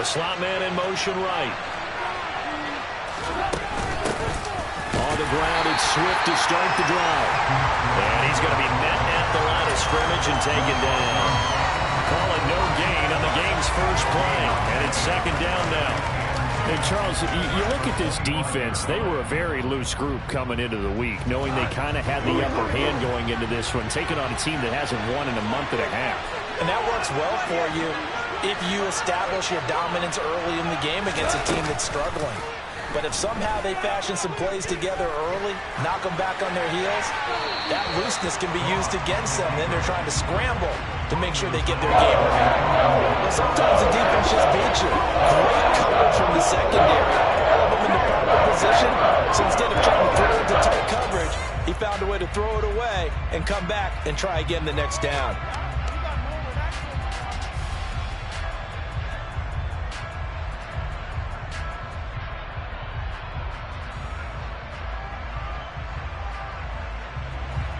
The slot man in motion right. On the ground, it's Swift to start the drive. And he's going to be met at the line of scrimmage and taken down. Call it no gain on the game's first play. And it's second down now. And Charles, you look at this defense, they were a very loose group coming into the week, knowing they kind of had the upper hand going into this one, taking on a team that hasn't won in a month and a half. And that works well for you if you establish your dominance early in the game against a team that's struggling. But if somehow they fashion some plays together early, knock them back on their heels, that looseness can be used against them. Then they're trying to scramble to make sure they get their game right. Well, sometimes the defense just beats you. Great coverage from the secondary. All of them in the proper position. So instead of trying to throw into tight coverage, he found a way to throw it away and come back and try again the next down.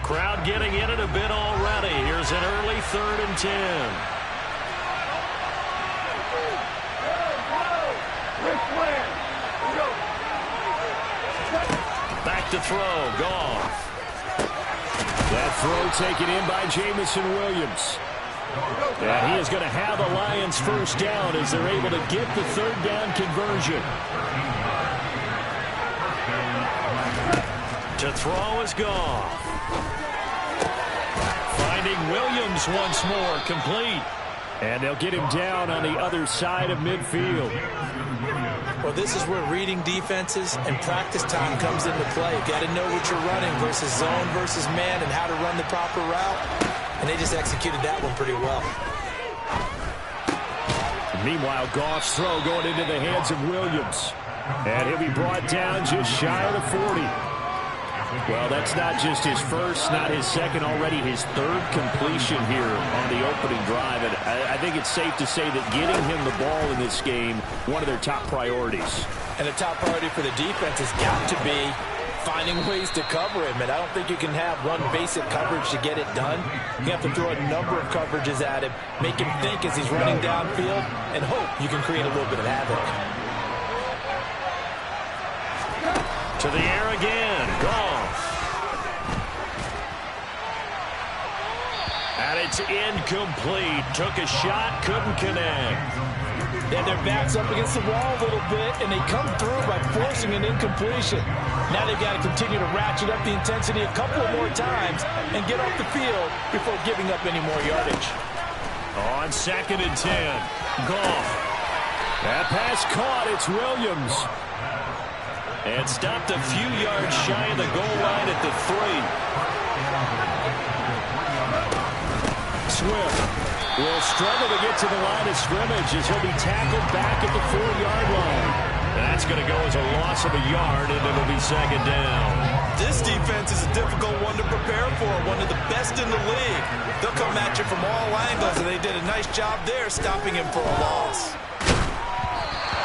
Crowd getting in it a bit already. Here's an early 3rd and 10. Back to throw. Goff. That throw taken in by Jamison Williams. And he is going to have the Lions first down as they're able to get the 3rd down conversion. To throw is Goff. Finding Williams once more, complete. And they'll get him down on the other side of midfield. Well, this is where reading defenses and practice time comes into play. You've got to know what you're running versus zone versus man and how to run the proper route. And they just executed that one pretty well. Meanwhile, Goff's throw going into the hands of Williams. And he'll be brought down just shy of the 40. Well, that's not just his first, not his second, already his 3rd completion here on the opening drive. And I think it's safe to say that getting him the ball in this game, one of their top priorities. And the top priority for the defense has got to be finding ways to cover him. And I don't think you can run basic coverage to get it done. You have to throw a number of coverages at him, make him think as he's running downfield, and hope you can create a little bit of havoc. To the air again. Goff. And it's incomplete. Took a shot, couldn't connect. And their back's up against the wall a little bit, and they come through by forcing an incompletion. Now they've got to continue to ratchet up the intensity a couple of more times and get off the field before giving up any more yardage. On 2nd and 10. Goff. That pass caught. It's Williams. And stopped a few yards shy of the goal line at the 3. Swift will struggle to get to the line of scrimmage as he'll be tackled back at the 4-yard line. That's going to go as a loss of a yard, and it'll be 2nd down. This defense is a difficult one to prepare for, one of the best in the league. They'll come at you from all angles, and they did a nice job there stopping him for a loss.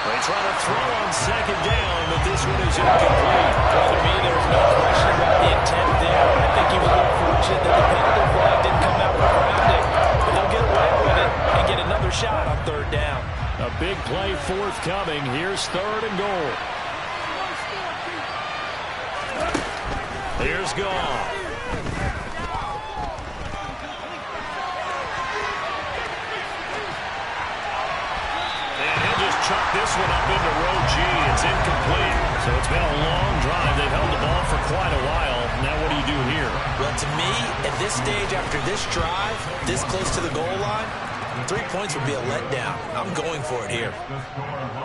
They try to throw on 2nd down, but this one is incomplete. Well, to me, there was no question about the intent there. I think he was unfortunate that the penalty flag didn't come out for grounding. But they'll get away with it and get another shot on 3rd down. A big play forthcoming. Here's 3rd and goal. Here's Goff. Chuck this one up into row G. It's incomplete. So it's been a long drive. They've held the ball for quite a while. Now what do you do here? Well, to me, at this stage, after this drive, this close to the goal line, 3 points would be a letdown. I'm going for it here.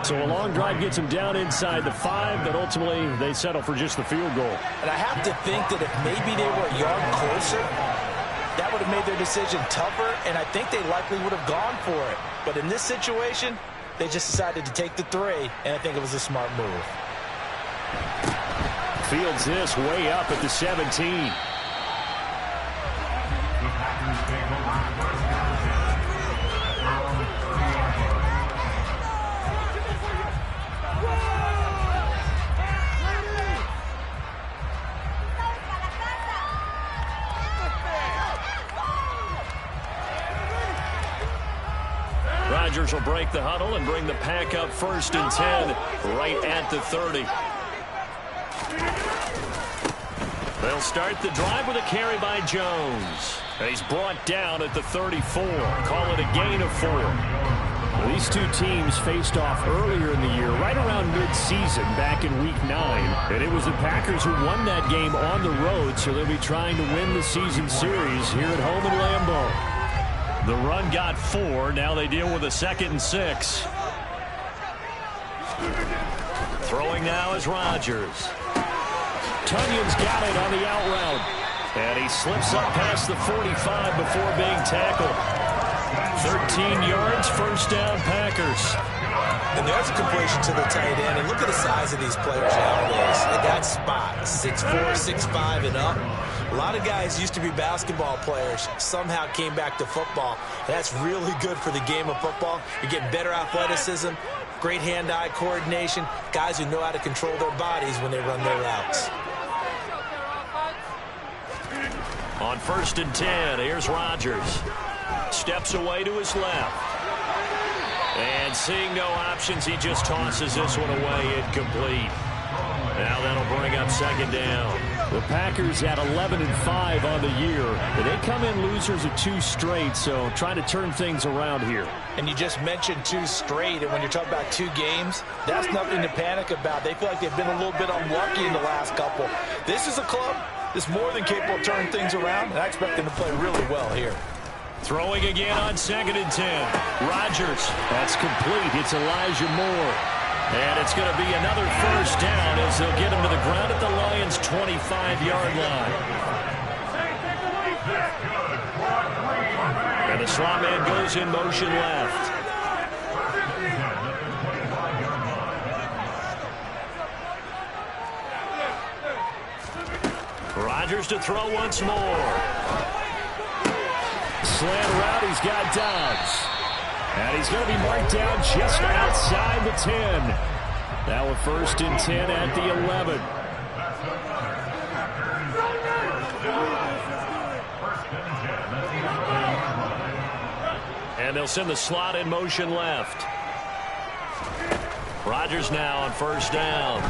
So a long drive gets them down inside the 5, but ultimately they settle for just the field goal. And I have to think that if maybe they were a yard closer, that would have made their decision tougher, and I think they likely would have gone for it. But in this situation, they just decided to take the 3, and I think it was a smart move. Fields this way up at the 17. Rodgers will break the huddle and bring the pack up 1st and 10 right at the 30. They'll start the drive with a carry by Jones. And he's brought down at the 34. Call it a gain of 4. Well, these two teams faced off earlier in the year, right around mid-season, back in Week 9. And it was the Packers who won that game on the road, so they'll be trying to win the season series here at home in Lambeau. The run got 4. Now they deal with a 2nd and 6. Throwing now is Rodgers. Tunyon's got it on the out route. And he slips up past the 45 before being tackled. 13 yards, 1st down, Packers. And there's a completion to the tight end. And look at the size of these players nowadays at that spot. 6'4", 6'5", and up. A lot of guys used to be basketball players, somehow came back to football. That's really good for the game of football. You're getting better athleticism, great hand-eye coordination, guys who know how to control their bodies when they run their routes. On 1st and 10, here's Rodgers. Steps away to his left. And seeing no options, he just tosses this one away incomplete. Now that'll bring up 2nd down. The Packers at 11-5 on the year. And they come in losers of 2 straight, so trying to turn things around here. And you just mentioned 2 straight, and when you're talking about 2 games, that's nothing to panic about. They feel like they've been a little bit unlucky in the last couple. This is a club that's more than capable of turning things around, and I expect them to play really well here. Throwing again on 2nd and 10. Rodgers. That's complete. It's Elijah Moore. And it's going to be another 1st down as they'll get him to the ground at the Lions' 25-yard line. And the slot man goes in motion left. Rodgers to throw once more. Slant route, he's got Dobbs. And he's going to be marked down just outside the 10. Now a 1st and 10 at the 11. And they'll send the slot in motion left. Rodgers now on 1st down.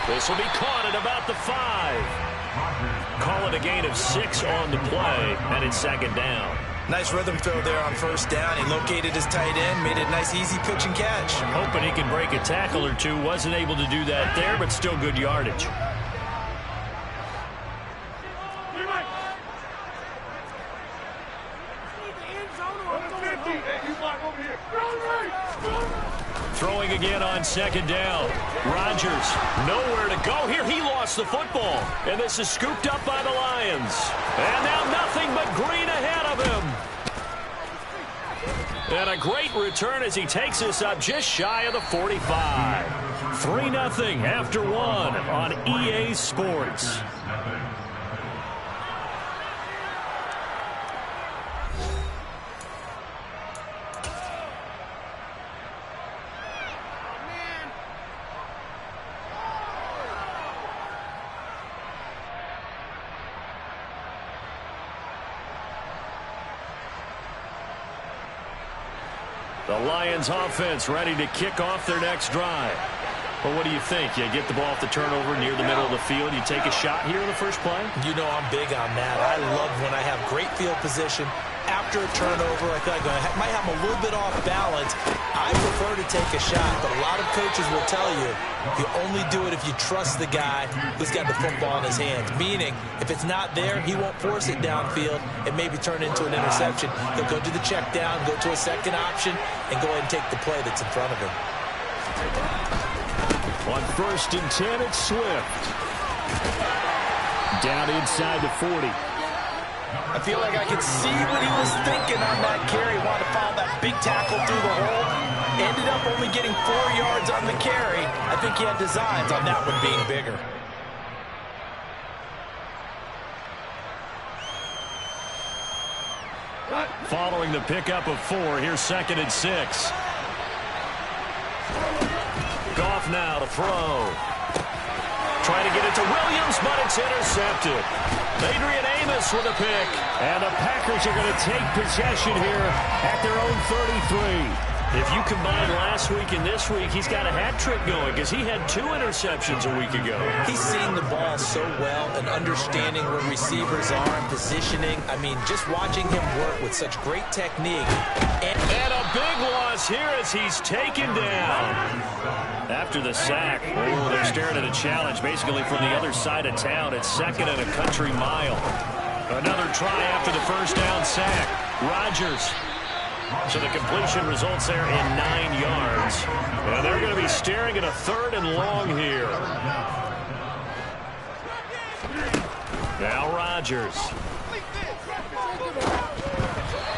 This will be caught at about the 5. Call it a gain of 6 on the play, and it's 2nd down. Nice rhythm throw there on 1st down. He located his tight end, made it a nice, easy pitch and catch. Hoping he can break a tackle or 2. Wasn't able to do that there, but still good yardage. Throwing again on 2nd down. Rodgers, nowhere to go here. He lost the football. And this is scooped up by the Lions. And now nothing but green ahead of him. And a great return as he takes us up just shy of the 45. 3-0 after 1 on EA Sports. The Lions offense ready to kick off their next drive. Well, what do you think? You get the ball off the turnover near the middle of the field. You take a shot here in the first play? You know I'm big on that. I love when I have great field position. After a turnover, I feel like I might have them a little bit off balance. I prefer to take a shot, but a lot of coaches will tell you only do it if you trust the guy who's got the football in his hands. Meaning, if it's not there, he won't force it downfield and maybe turn into an interception. He'll go to the check down, go to a second option, and go ahead and take the play that's in front of him. On 1st and 10, it's Swift. Down inside the 40. I feel like I could see what he was thinking on that carry. Wanted to follow that big tackle through the hole. Ended up only getting 4 yards on the carry. I think he had designs on that one being bigger. Following the pickup of 4, here's 2nd and 6. Goff now to throw. Trying to get it to Williams, but it's intercepted. Adrian Amos with a pick. And the Packers are going to take possession here at their own 33. If you combine last week and this week, he's got a hat trick going because he had 2 interceptions a week ago. He's seeing the ball so well and understanding where receivers are and positioning. I mean, just watching him work with such great technique. And a big loss here as he's taken down. After the sack, they're staring at a challenge basically from the other side of town. It's 2nd and a country mile. Another try after the first down sack. Rodgers. So the completion results there in 9 yards. And they're going to be staring at a 3rd and long here. Now Rodgers.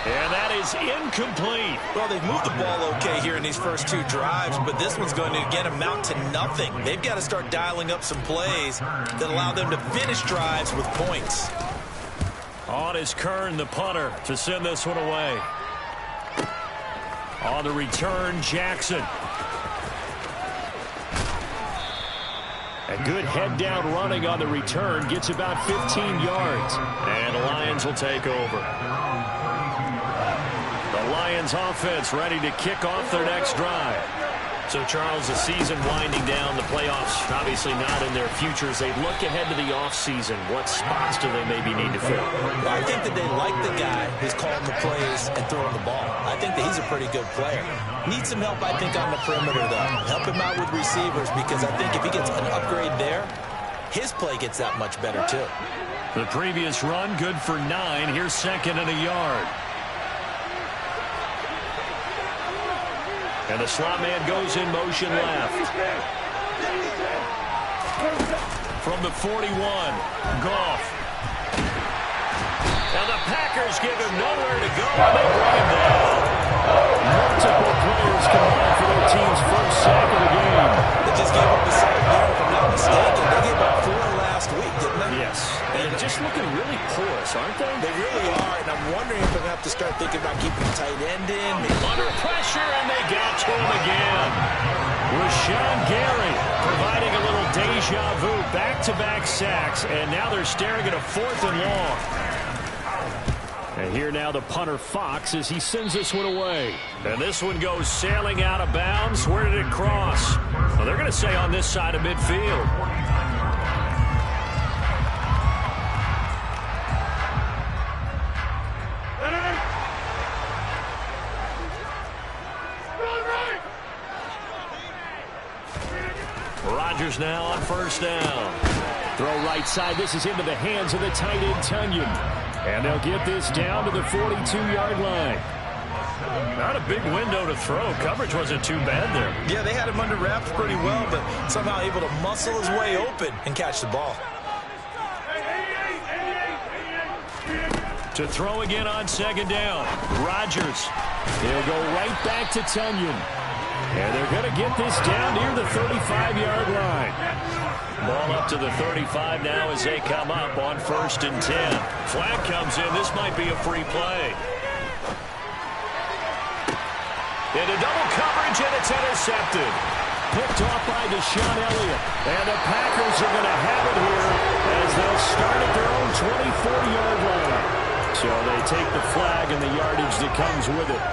And that is incomplete. Well, they've moved the ball okay here in these first 2 drives, but this one's going to, again, amount to nothing. They've got to start dialing up some plays that allow them to finish drives with points. On is Kern, the punter, to send this one away. On the return, Jackson. A good head-down running on the return. Gets about 15 yards. And the Lions will take over. The Lions offense ready to kick off their next drive. So, Charles, the season winding down, the playoffs obviously not in their futures. They look ahead to the offseason. What spots do they maybe need to fill? Well, I think that they like the guy who's calling the plays and throwing the ball. I think that he's a pretty good player. Needs some help, I think, on the perimeter, though. Help him out with receivers because I think if he gets an upgrade there, his play gets that much better, too. The previous run, good for 9. Here's 2nd and a yard. And the slot man goes in motion left. From the 41, Goff. And the Packers give him nowhere to go, and they bring him down. Multiple players combined for their team's first sack of the game. They just gave up the sack there, if I'm not mistaken. They gave up 4 last week, didn't they? Yes. And just looking really porous, aren't they? They really are, and I'm wondering if I'm going to have to start thinking about keeping the tight end in. Under pressure, and they got to him again. Rashawn Gary providing a little deja vu, back-to-back sacks, and now they're staring at a 4th and long. And here now the punter Fox as he sends this one away. And this one goes sailing out of bounds. Where did it cross? Well, they're going to say on this side of midfield. Rodgers now on first down. Throw right side. This is into the hands of the tight end, Tunyon. And they'll get this down to the 42-yard line. Not a big window to throw. Coverage wasn't too bad there. Yeah, they had him under wraps pretty well, but somehow able to muscle his way open and catch the ball. To throw again on 2nd down. Rodgers. He'll go right back to Tunyon. And they're going to get this down near the 35-yard line. Ball up to the 35 now as they come up on 1st and 10. Flag comes in. This might be a free play. Into double coverage, and it's intercepted. Picked off by Deshaun Elliott. And the Packers are going to have it here as they'll start at their own 24-yard line. So they take the flag and the yardage that comes with it.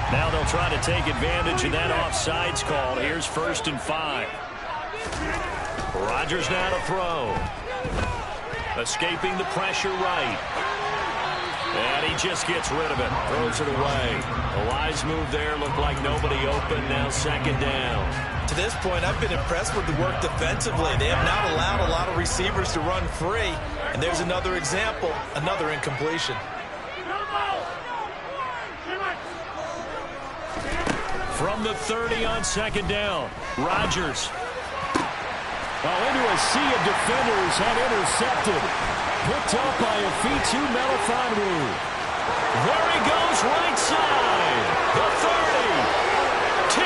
Now they'll try to take advantage of that offsides call. Here's 1st and 5. Rodgers now to throw. Escaping the pressure right. And he just gets rid of it. Throws it away. A wise move there. Looked like nobody open. Now 2nd down. To this point, I've been impressed with the work defensively. They have not allowed a lot of receivers to run free. And there's another example, another incompletion. From the 30 on 2nd down. Rodgers. Into a sea of defenders and intercepted. Picked up by a Fitu Melifonwu. There he goes right side. The 30. 10.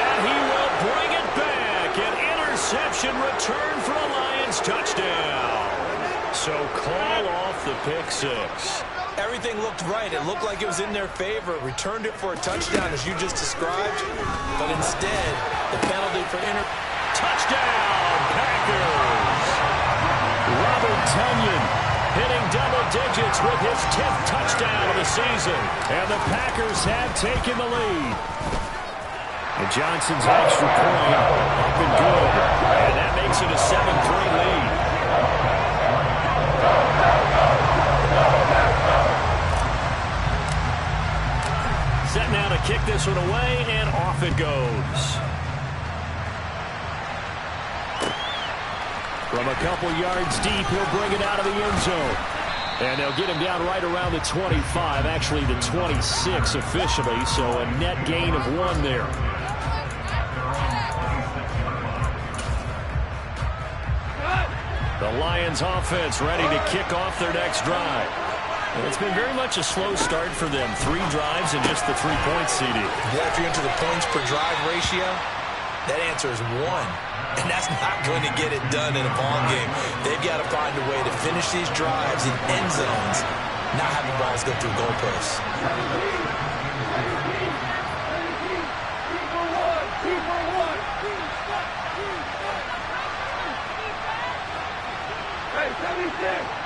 And he will bring it back. An interception possession, return for a Lions touchdown. So call off the pick six. Everything looked right. It looked like it was in their favor. Returned it for a touchdown, as you just described. But instead, the penalty for touchdown, Packers. Robert Tonyan hitting double digits with his 10th touchdown of the season. And the Packers have taken the lead. And Johnson's extra point up and good. And that makes it a 7-3 lead. Set now to kick this one away, and off it goes. From a couple yards deep, he'll bring it out of the end zone. And they'll get him down right around the 25, actually the 26 officially, so a net gain of 1 there. The Lions offense ready to kick off their next drive. And it's been very much a slow start for them. 3 drives and just the 3 points, CD. If you're into the points per drive ratio, that answer is 1. And that's not going to get it done in a ball game. They've got to find a way to finish these drives in end zones, not having balls go through goalposts. Hey, 76!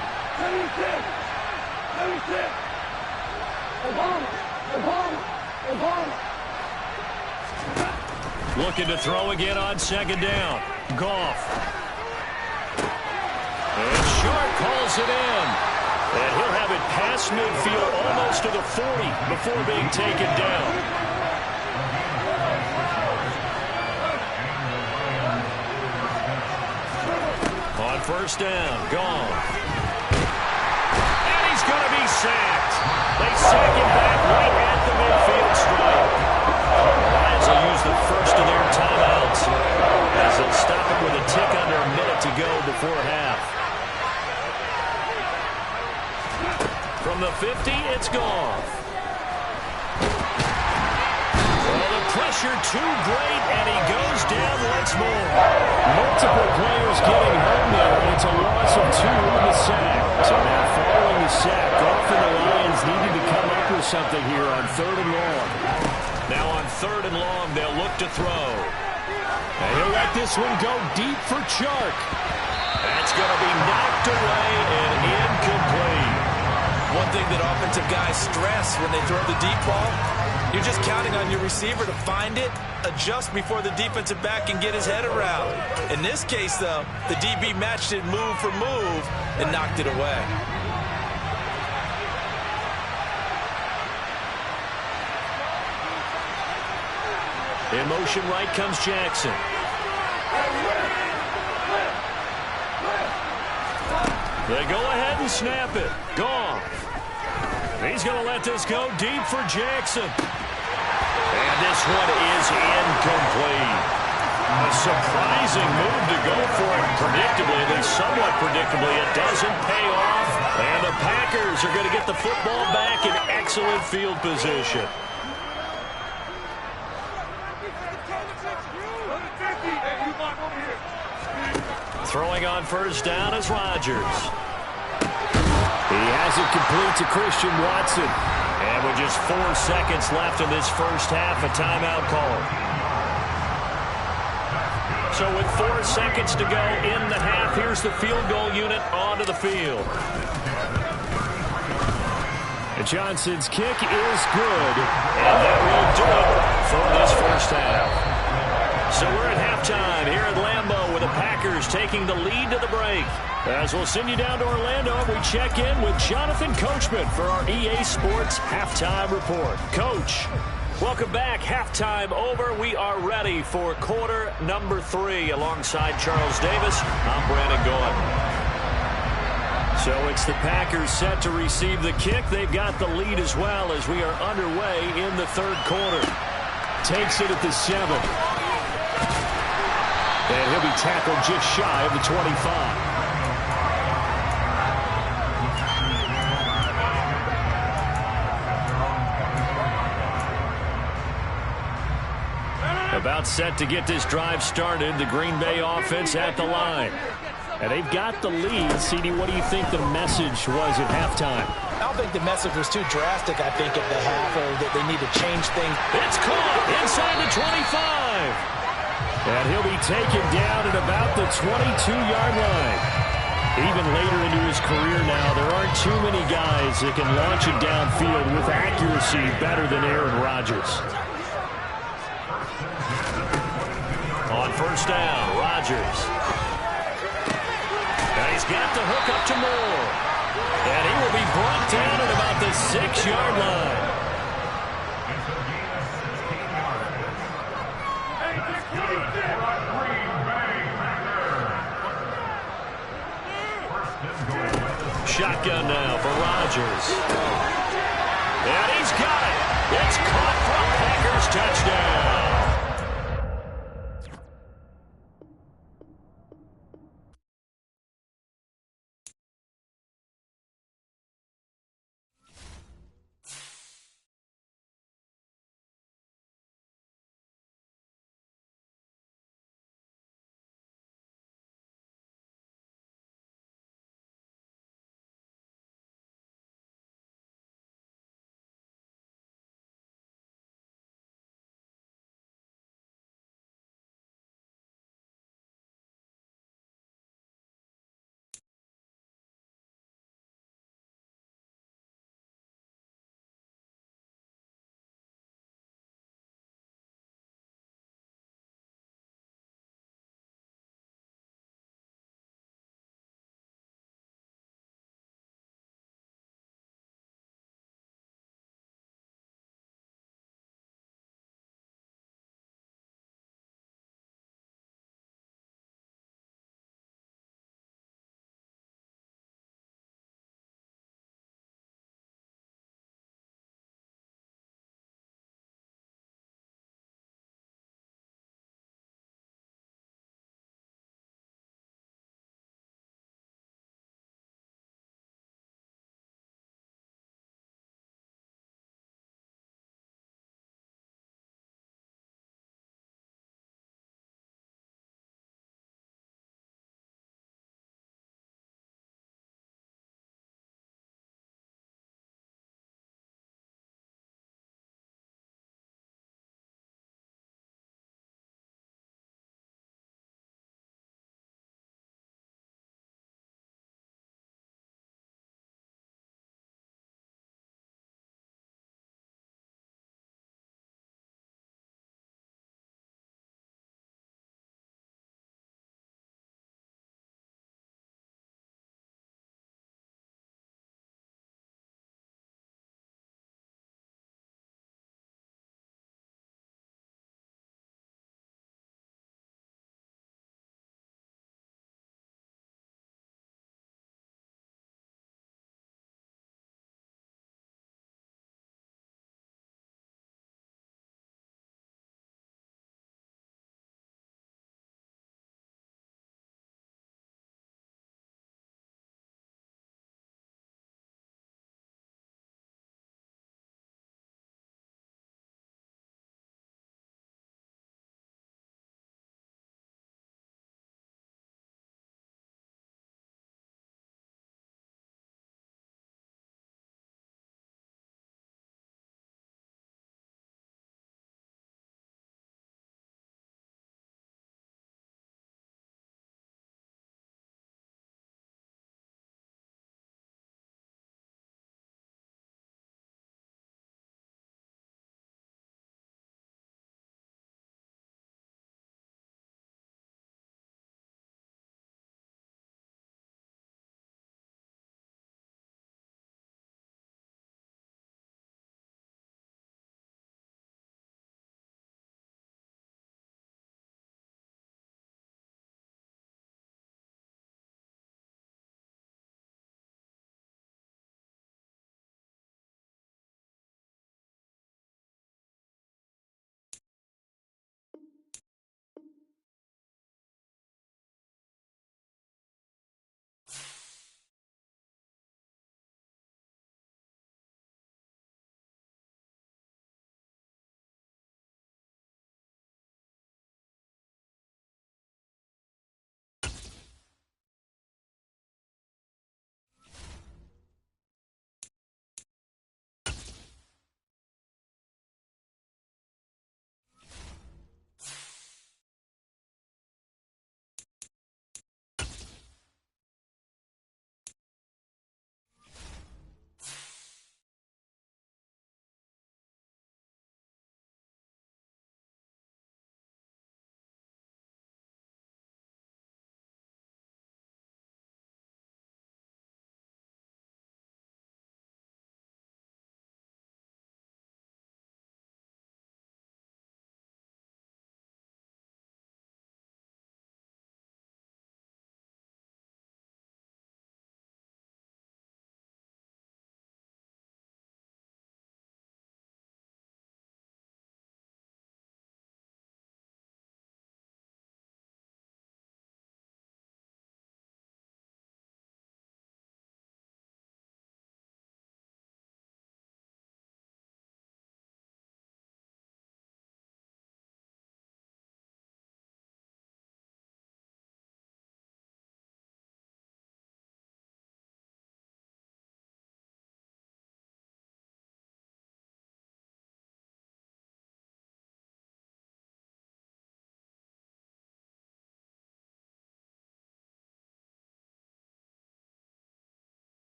Looking to throw again on second down. Goff. And Sharp calls it in. And he'll have it past midfield almost to the 40 before being taken down. On first down, Goff. Going to be sacked. They sack him back right at the midfield stripe. Lions will use the first of their timeouts as they'll stop it with a tick under a minute to go before half. From the 50, it's Goff. Well, the pressure too great, and he goes down once more. Multiple players getting home there, and it's a loss of 2 on the sack. So now following the sack, Goff and the Lions needed to come up with something here on 3rd and long. Now on 3rd and long, they'll look to throw. And he'll let this one go deep for Chark. That's going to be knocked away and incomplete. One thing that offensive guys stress when they throw the deep ball, you're just counting on your receiver to find it, adjust before the defensive back can get his head around. In this case, though, the DB matched it move for move and knocked it away. In motion right comes Jackson. They go ahead and snap it. Goff. He's going to let this go deep for Jackson. And this one is incomplete. A surprising move to go for it predictably, at least somewhat predictably. It doesn't pay off. And the Packers are going to get the football back in excellent field position. Throwing on first down is Rodgers. He has it complete to Christian Watson. And with just 4 seconds left in this first half, a timeout call. So with 4 seconds to go in the half, here's the field goal unit onto the field. And Johnson's kick is good. And that will do it for this first half. So we're at halftime here at Lambeau with the Packers taking the lead to the break. As we'll send you down to Orlando, we check in with Jonathan Coachman for our EA Sports Halftime Report. Coach, welcome back. Halftime over. We are ready for quarter number 3 alongside Charles Davis. I'm Brandon Gordon. So it's the Packers set to receive the kick. They've got the lead as well as we are underway in the 3rd quarter. Takes it at the 7. And he'll be tackled just shy of the 25. About It's set to get this drive started. The Green Bay offense at the line. And they've got the lead. CD, what do you think the message was at halftime? I don't think the message was too drastic, I think, at the half, or that they need to change things. It's caught inside the 25. And he'll be taken down at about the 22-yard line. Even later into his career now, there aren't too many guys that can launch it downfield with accuracy better than Aaron Rodgers. On first down, Rodgers. And he's got the hook up to Moore. And he will be brought down at about the 6-yard line. Shotgun now for Rodgers. And he's got it. It's caught for a Packers touchdown.